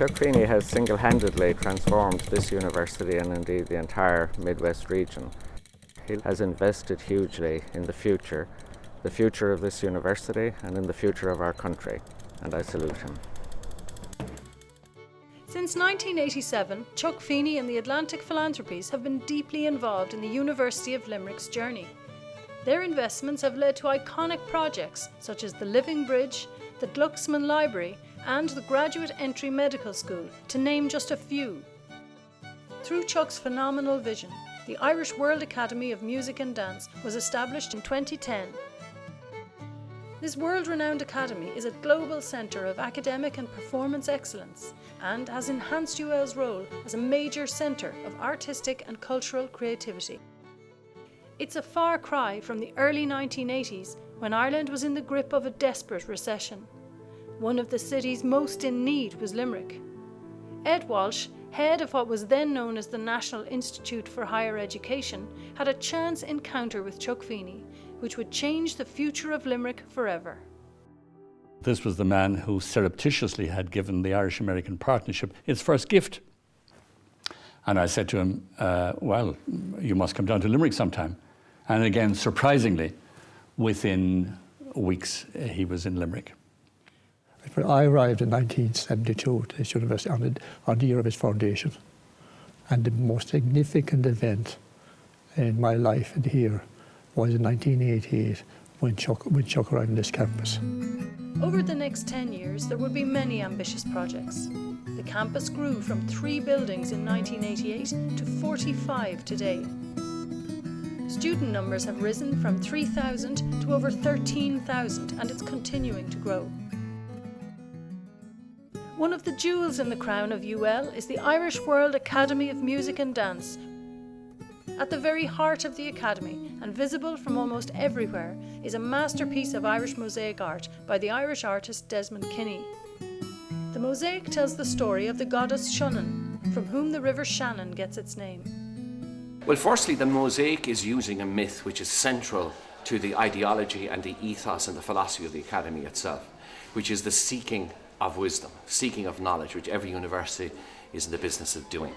Chuck Feeney has single-handedly transformed this university and indeed the entire Midwest region. He has invested hugely in the future of this university and in the future of our country, and I salute him. Since 1987, Chuck Feeney and the Atlantic Philanthropies have been deeply involved in the University of Limerick's journey. Their investments have led to iconic projects such as the Living Bridge, the Glucksman Library and the Graduate Entry Medical School, to name just a few. Through Chuck's phenomenal vision, the Irish World Academy of Music and Dance was established in 2010. This world-renowned academy is a global centre of academic and performance excellence and has enhanced UL's role as a major centre of artistic and cultural creativity. It's a far cry from the early 1980s when Ireland was in the grip of a desperate recession. One of the cities most in need was Limerick. Ed Walsh, head of what was then known as the National Institute for Higher Education, had a chance encounter with Chuck Feeney, which would change the future of Limerick forever. This was the man who surreptitiously had given the Irish-American partnership its first gift. And I said to him, well, you must come down to Limerick sometime. And again, surprisingly, within weeks, he was in Limerick. I arrived in 1972 to this university on the year of its foundation. And the most significant event in my life here was in 1988 when Chuck arrived on this campus. Over the next 10 years, there would be many ambitious projects. The campus grew from 3 buildings in 1988 to 45 today. Student numbers have risen from 3,000 to over 13,000, and it's continuing to grow. One of the jewels in the crown of UL is the Irish World Academy of Music and Dance. At the very heart of the academy, and visible from almost everywhere, is a masterpiece of Irish mosaic art by the Irish artist Desmond Kinney. The mosaic tells the story of the goddess Shannon, from whom the river Shannon gets its name. Well, firstly, the mosaic is using a myth which is central to the ideology and the ethos and the philosophy of the academy itself, which is the seeking of wisdom, seeking of knowledge, which every university is in the business of doing.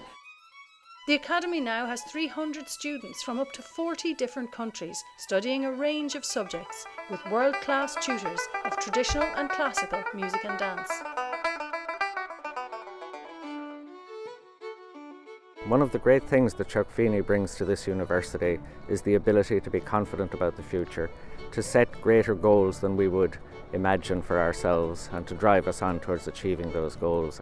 The Academy now has 300 students from up to 40 different countries studying a range of subjects with world-class tutors of traditional and classical music and dance. One of the great things that Chuck Feeney brings to this university is the ability to be confident about the future, to set greater goals than we would imagine for ourselves and to drive us on towards achieving those goals.